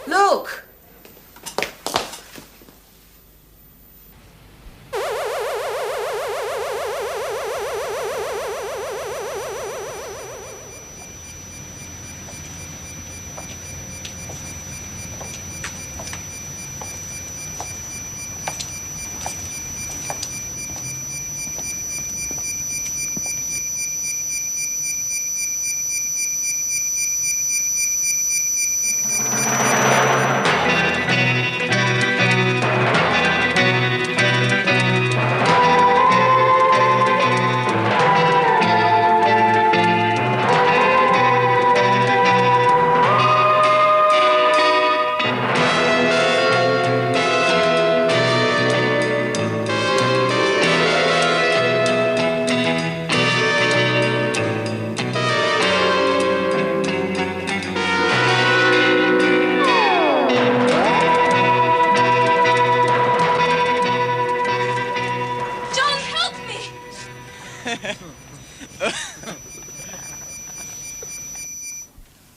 Look!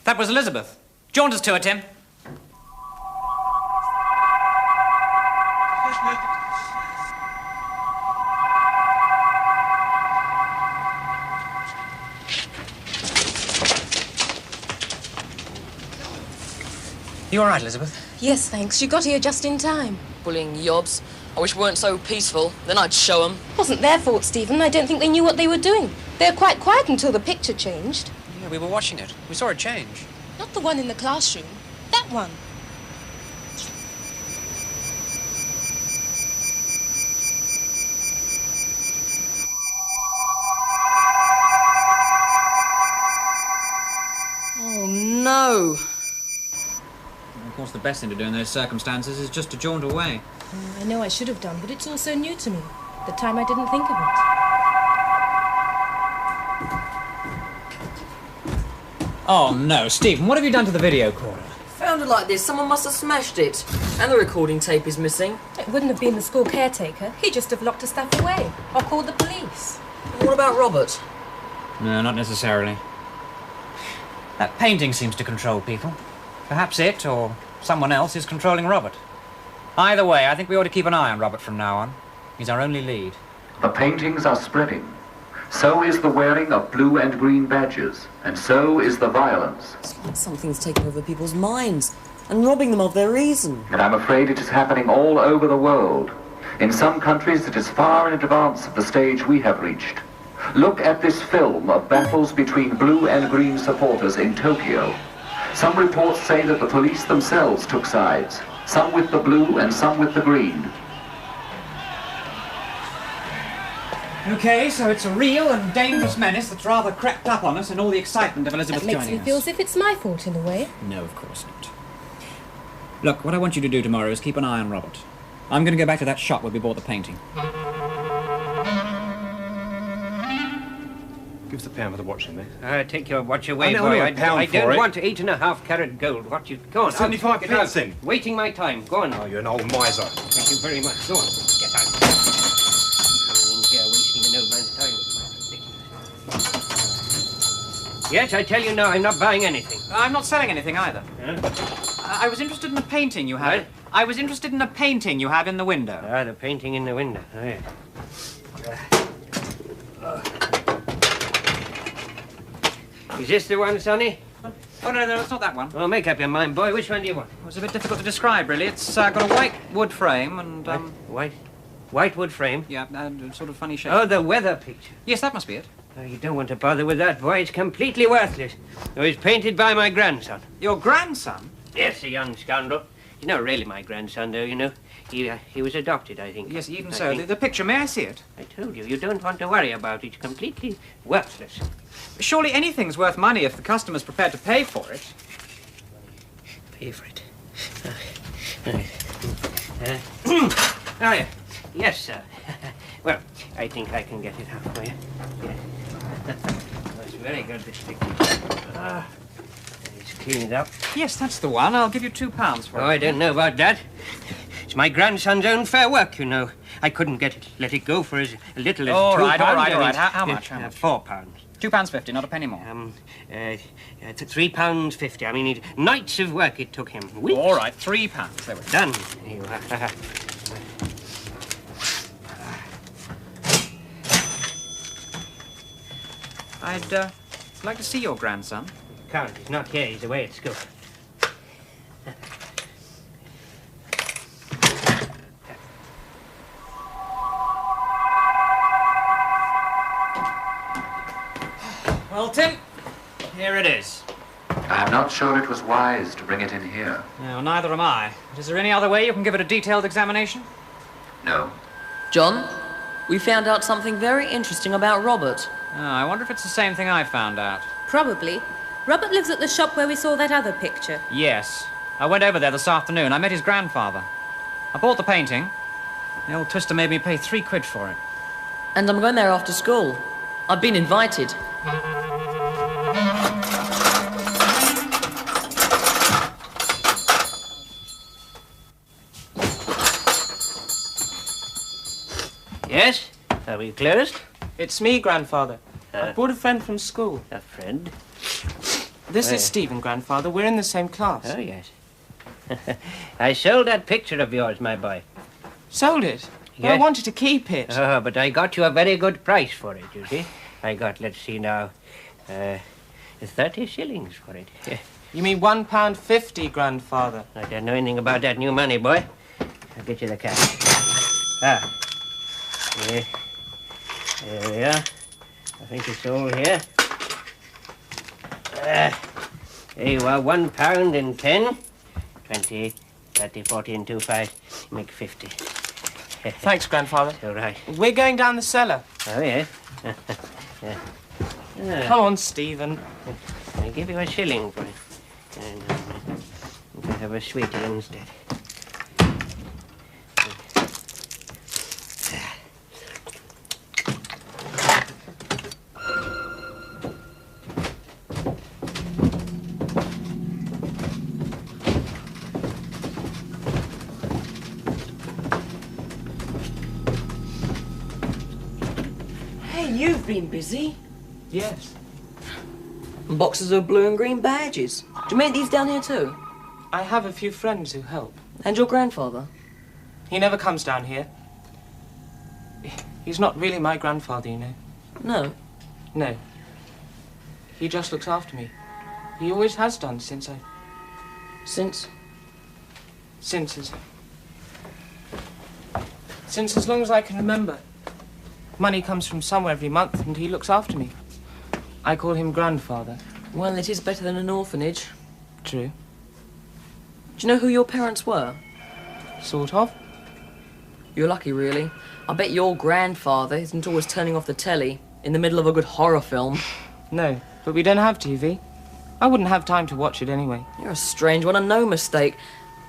That was Elizabeth. Jaunt us to her, Tim. You all right, Elizabeth? Yes, thanks. You got here just in time. Bullying yobs. I wish we weren't so peaceful. Then I'd show them. It wasn't their fault, Stephen. I don't think they knew what they were doing. They were quite quiet until the picture changed. Yeah, we were watching it. We saw it change. Not the one in the classroom. That one. Oh, no. Of course, the best thing to do in those circumstances is just to jaunt away. I know I should have done, but it's all so new to me. At the time, I didn't think of it. Oh, no, Stephen, what have you done to the video recorder? Found it like this. Someone must have smashed it. And the recording tape is missing. It wouldn't have been the school caretaker. He'd just have locked the stuff away. Or called the police. What about Robert? No, not necessarily. That painting seems to control people. Perhaps it, or someone else, is controlling Robert. Either way, I think we ought to keep an eye on Robert from now on. He's our only lead. The paintings are spreading. So is the wearing of blue and green badges. And so is the violence. It's like something's taken over people's minds and robbing them of their reason. And I'm afraid it is happening all over the world. In some countries, it is far in advance of the stage we have reached. Look at this film of battles between blue and green supporters in Tokyo. Some reports say that the police themselves took sides, some with the blue and some with the green. Okay, so it's a real and dangerous menace that's rather crept up on us in all the excitement of Elizabeth That makes joining me us. feel as if it's my fault in a way. No, of course not. Look, what I want you to do tomorrow is keep an eye on Robert. I'm going to go back to that shop where we bought the painting. Give us the pound for the watch, then, Take your watch away, I boy. know, a pound I for don't it. want 8.5 carat gold. What you go on? 75 get pence out. then. Waiting my time. Go on. Oh, you're an old miser. Thank you very much. Go on. Get out. Coming in here, wasting an old man's time. Yes, I tell you now, I'm not buying anything. I'm not selling anything either. Huh? I was interested in a painting you had. What? I was interested in a painting you have in the window. Ah, the painting in the window. Oh, yeah. Is this the one, Sonny? Oh, no, it's not that one. Oh, make up your mind, boy. Which one do you want? It was a bit difficult to describe, really. It's got a white wood frame and, White wood frame? yeah, sort of funny shape. Oh, the weather picture. Yes, that must be it. Oh, you don't want to bother with that, boy. It's completely worthless. It was painted by my grandson. Your grandson? Yes, a young scoundrel. He's not really my grandson, though, you know. He was adopted, I think. Yes, even I so. think. The picture, may I see it? I told you, you don't want to worry about it. It's completely worthless. Surely anything's worth money if the customer's prepared to pay for it. Pay for it. Oh, yeah. Yes, sir. Well, I think I can get it out for you. Yes. That's very good, this picture. Let's clean it up. Yes, that's the one. I'll give you £2 for it. Oh, I don't know about that. It's my grandson's own fair work, you know. I couldn't let it go for as little as All £2. right. I mean, How much? £4. £2.50, not a penny more. £3.50. I mean, nights of work it took him. Weeks. All right, £3. There we go. Done. Here you are. I'd like to see your grandson. Can't. He's not here. He's away at school. Well, Tim, here it is. I'm not sure it was wise to bring it in here. No, neither am I. But is there any other way you can give it a detailed examination? No. John, we found out something very interesting about Robert. Oh, I wonder if it's the same thing I found out. Probably. Robert lives at the shop where we saw that other picture. Yes. I went over there this afternoon. I met his grandfather. I bought the painting. The old twister made me pay £3 for it. And I'm going there after school. I've been invited. Yes? Are we closed? It's me, Grandfather. I brought a friend from school. A friend? This is Stephen, Grandfather. We're in the same class. Oh, yes. I sold that picture of yours, my boy. Sold it? Well, I Yes. wanted to keep it. Oh, but I got you a very good price for it, you see. I got, let's see now, 30 shillings for it. You mean £1.50, Grandfather? I don't know anything about that new money, boy. I'll get you the cash. Ah. Yeah. There we are. I think it's all here. There you are, £1 and 10. 20, 30, 40 and 2, 5. Make 50. Thanks, Grandfather. All right. We're going down the cellar. Oh, yes. Come on, Stephen. I'll give you a shilling for it. And you can have a sweetie instead. Hey, you've been busy. Yes. Boxes of blue and green badges. Do you make these down here too? I have a few friends who help. And your grandfather? He never comes down here. He's not really my grandfather, you know. No. No. He just looks after me. He always has done since Since as long as I can remember. Money comes from somewhere every month and he looks after me. I call him Grandfather. Well, it is better than an orphanage. True. Do you know who your parents were? Sort of. You're lucky, really. I bet your grandfather isn't always turning off the telly in the middle of a good horror film. No, but we don't have TV. I wouldn't have time to watch it anyway. You're a strange one and no mistake.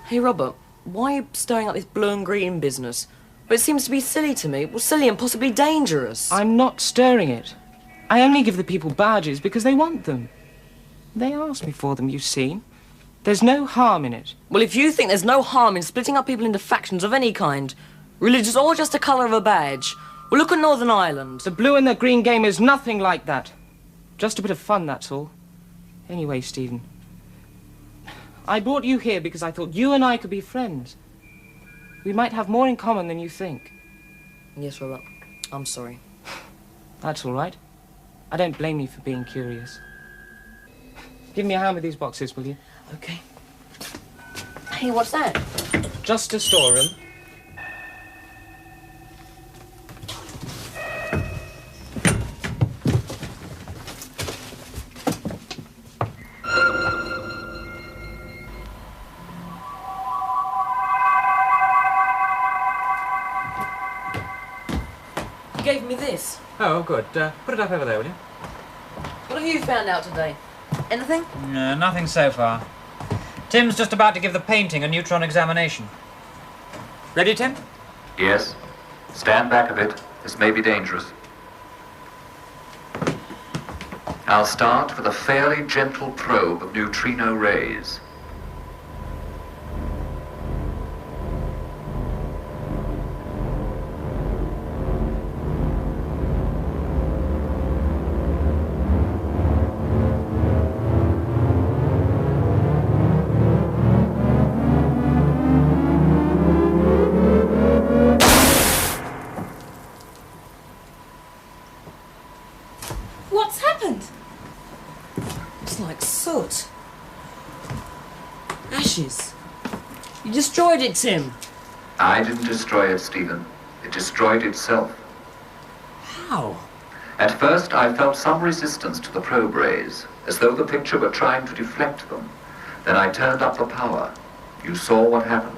Hey, Robert, why are you stirring up this blue and green business? But it seems to be silly to me. Well, silly and possibly dangerous. I'm not stirring it. I only give the people badges because they want them. They asked me for them, you've seen. There's no harm in it. Well, if you think there's no harm in splitting up people into factions of any kind, religious or just the colour of a badge, well, look at Northern Ireland. The blue and the green game is nothing like that. Just a bit of fun, that's all. Anyway, Stephen, I brought you here because I thought you and I could be friends. We might have more in common than you think. Yes, Robert. I'm sorry. That's all right. I don't blame you for being curious. Give me a hand with these boxes, will you? Okay. Hey, what's that? Just a storeroom. You gave me this. Oh, good. Put it up over there, will you? What have you found out today? Anything? No, nothing so far. Tim's just about to give the painting a neutron examination. Ready, Tim? Yes. Stand back a bit. This may be dangerous. I'll start with a fairly gentle probe of neutrino rays. destroyed it, Tim. I didn't destroy it, Stephen. It destroyed itself. How? At first, I felt some resistance to the probe rays, as though the picture were trying to deflect them. Then I turned up the power. You saw what happened.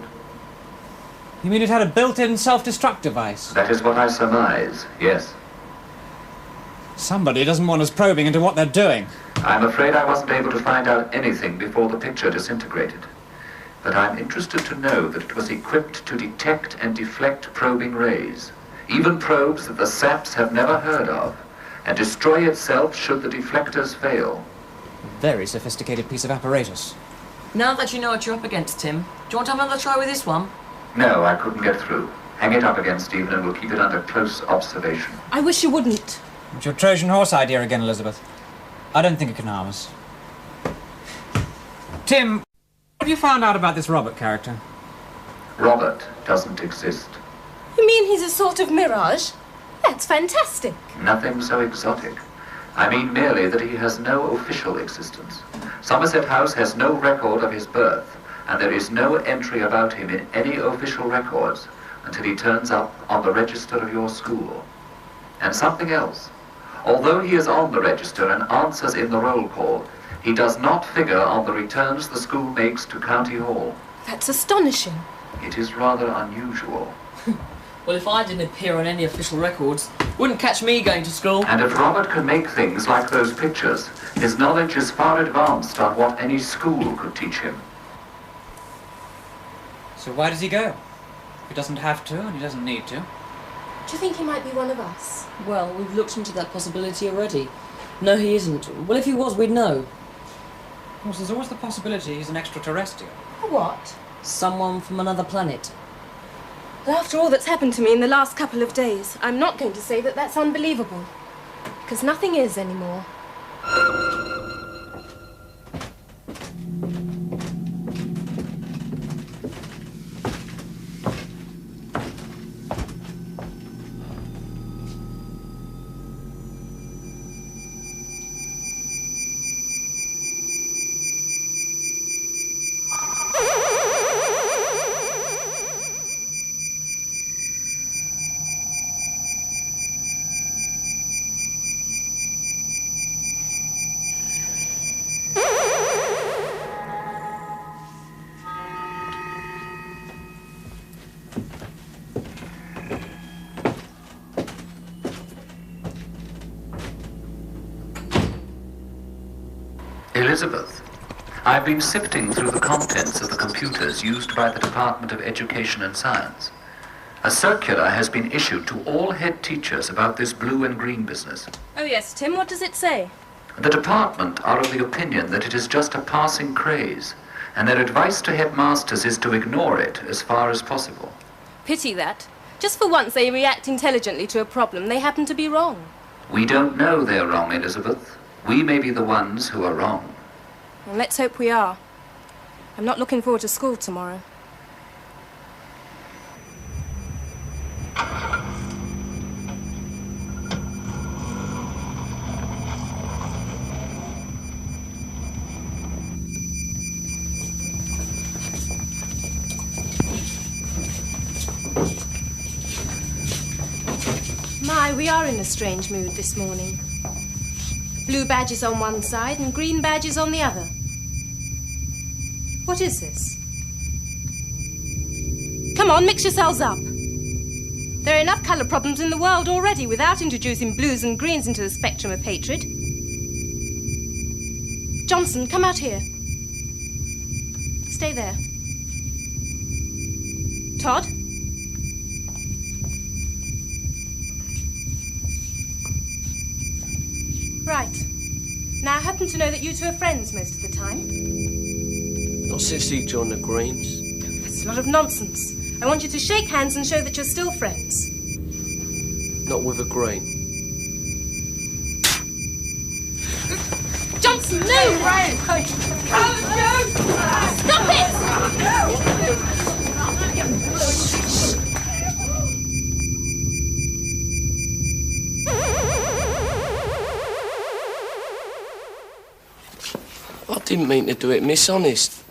You mean it had a built-in self-destruct device? That is what I surmise, yes. Somebody doesn't want us probing into what they're doing. I'm afraid I wasn't able to find out anything before the picture disintegrated. But I'm interested to know that it was equipped to detect and deflect probing rays, even probes that the saps have never heard of, and destroy itself should the deflectors fail. A very sophisticated piece of apparatus. Now that you know what you're up against, Tim, do you want to have another try with this one? No, I couldn't get through. Hang it up again, Stephen, and we'll keep it under close observation. I wish you wouldn't. It's your Trojan horse idea again, Elizabeth. I don't think it can harm us. Tim, what have you found out about this Robert character? Robert doesn't exist. You mean he's a sort of mirage? That's fantastic. Nothing so exotic. I mean merely that he has no official existence. Somerset House has no record of his birth, and there is no entry about him in any official records until he turns up on the register of your school. And something else. Although he is on the register and answers in the roll call, he does not figure on the returns the school makes to County Hall. That's astonishing. It is rather unusual. Well, if I didn't appear on any official records, wouldn't catch me going to school. And if Robert can make things like those pictures, his knowledge is far advanced on what any school could teach him. So why does he go? He doesn't have to, and he doesn't need to. Do you think he might be one of us? Well, we've looked into that possibility already. No, he isn't. Well, if he was, we'd know. Of course, there's always the possibility he's an extraterrestrial. A what? Someone from another planet. But after all that's happened to me in the last couple of days, I'm not going to say that that's unbelievable. Because nothing is anymore. Elizabeth, I've been sifting through the contents of the computers used by the Department of Education and Science. A circular has been issued to all head teachers about this blue and green business. Oh yes, Tim, what does it say? The department are of the opinion that it is just a passing craze, and their advice to headmasters is to ignore it as far as possible. Pity that. Just for once they react intelligently to a problem, they happen to be wrong. We don't know they're wrong, Elizabeth. We may be the ones who are wrong. Well, let's hope we are. I'm not looking forward to school tomorrow. My, we are in a strange mood this morning. Blue badges on one side and green badges on the other. What is this? Come on, mix yourselves up. There are enough colour problems in the world already without introducing blues and greens into the spectrum of hatred. Johnson, come out here. Stay there. Todd? Right. Now, I happen to know that you two are friends most of the time. Not since he joined the Greens. That's a lot of nonsense. I want you to shake hands and show that you're still friends. Not with a Green. Johnson, no! Right. Stop it! I didn't mean to do it, Miss, honest.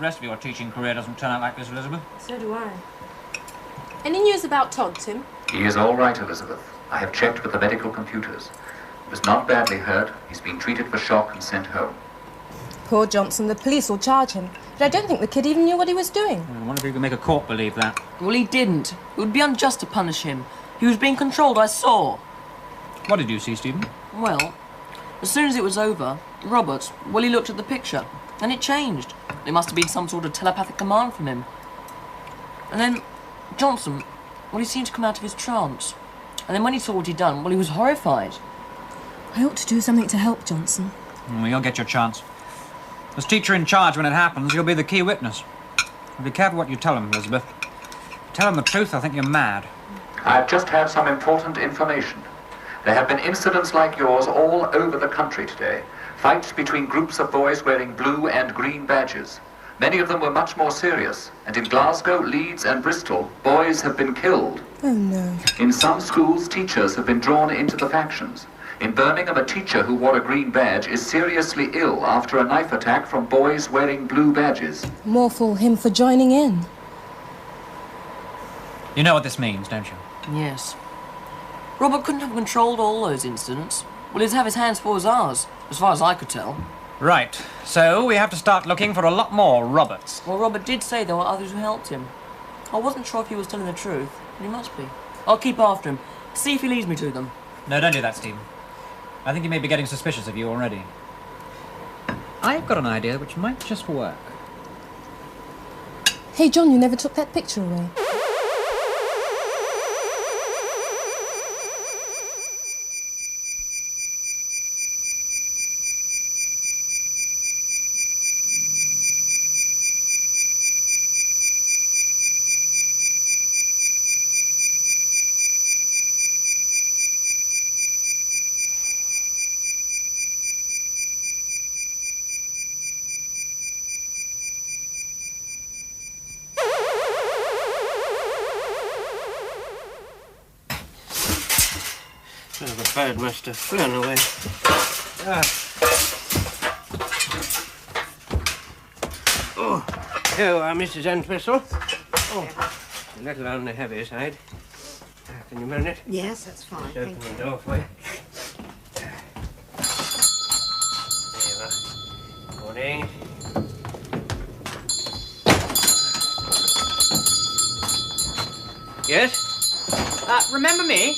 the rest of your teaching career doesn't turn out like this, Elizabeth. So do I. Any news about Todd, Tim? He is all right, Elizabeth. I have checked with the medical computers. He was not badly hurt. He's been treated for shock and sent home. Poor Johnson, the police will charge him. But I don't think the kid even knew what he was doing. I wonder if you can make a court believe that. Well, he didn't. It would be unjust to punish him. He was being controlled, I saw. What did you see, Stephen? Well, as soon as it was over, Robert, well, he looked at the picture, and it changed. There must have been some sort of telepathic command from him. And then, Johnson, well, he seemed to come out of his trance. And then when he saw what he'd done, well, he was horrified. I ought to do something to help Johnson. Well, you'll get your chance. As teacher in charge when it happens, you'll be the key witness. Be careful what you tell him, Elizabeth. If you tell him the truth, they'll think you're mad. I've just had some important information. There have been incidents like yours all over the country today. Fights between groups of boys wearing blue and green badges. Many of them were much more serious. And in Glasgow, Leeds and Bristol, boys have been killed. Oh, no. In some schools, teachers have been drawn into the factions. In Birmingham, a teacher who wore a green badge is seriously ill after a knife attack from boys wearing blue badges. More for him for joining in. You know what this means, don't you? Yes. Robert couldn't have controlled all those incidents. Well, he'd have his hands full as ours, as far as I could tell. Right. So we have to start looking for a lot more Roberts. Well, Robert did say there were others who helped him. I wasn't sure if he was telling the truth, but he must be. I'll keep after him, see if he leads me to them. No, don't do that, Stephen. I think he may be getting suspicious of you already. I've got an idea which might just work. Hey, John, you never took that picture away. Well, the bird must have flown away. Oh, Mrs. Entwistle. Oh, a little on the heavy side. Can you manage it? Yes, that's fine. Just open Thank the you. door for you. There you are. Morning. Yes? Remember me?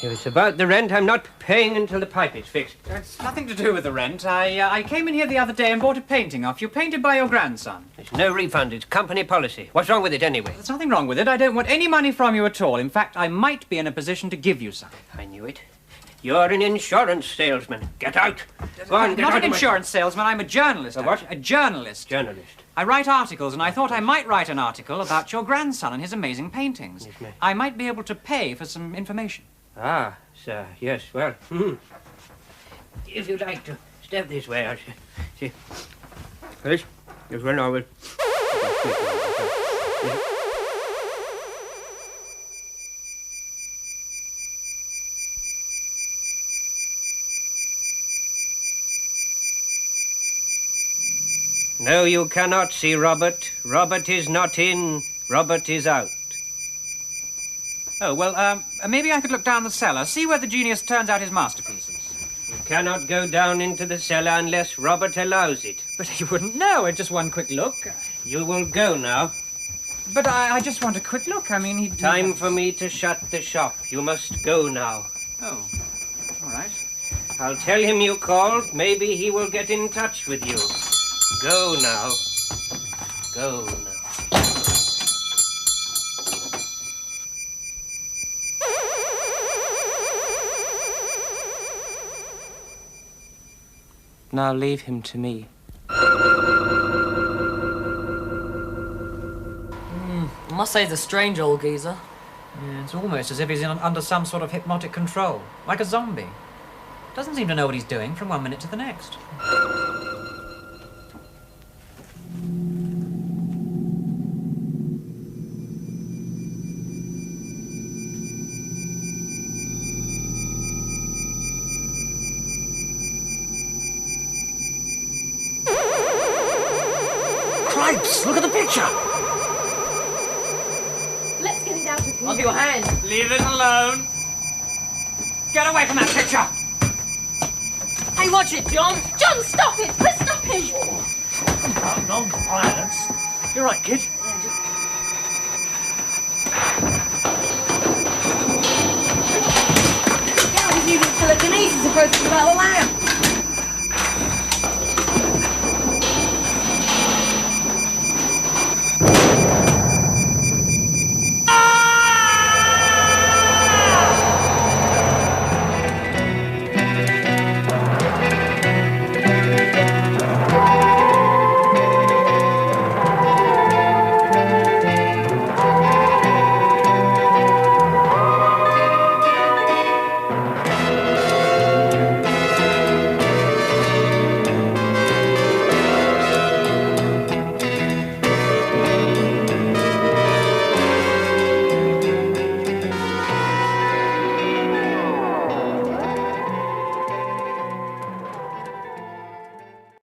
It was about the rent. I'm not paying until the pipe is fixed. It's nothing to do with the rent. I came in here the other day and bought a painting off you, painted by your grandson. There's no refund. It's company policy. What's wrong with it anyway? There's nothing wrong with it. I don't want any money from you at all. In fact, I might be in a position to give you some. I knew it. You're an insurance salesman. Get out. Go on, get Not out an of my- insurance salesman. I'm a journalist. A what? A journalist. Journalist. I write articles, and I thought I might write an article about your grandson and his amazing paintings. Yes, ma'am. I might be able to pay for some information. Ah, sir. Yes, well. If you'd like to step this way, I'll see. Yes, just run over. No, you cannot see Robert. Robert is not in. Robert is out. Oh, well, maybe I could look down the cellar, see where the genius turns out his masterpieces. You cannot go down into the cellar unless Robert allows it. But you wouldn't know. Just one quick look. You will go now. But I just want a quick look. I mean, he'd... Time for me to shut the shop. You must go now. Oh, all right. I'll tell him you called. Maybe he will get in touch with you. Go now. Go now. Now leave him to me. I must say he's a strange old geezer. Yeah, it's almost as if he's under some sort of hypnotic control, like a zombie. Doesn't seem to know what he's doing from one minute to the next. Psst, look at the picture! Let's get it out of here. Under your hand. Leave it alone. Get away from that picture! Hey, watch it, John. John, stop it! Stop him! Non-violence. You're right, kid. How was using telekinesis approach without a lamp?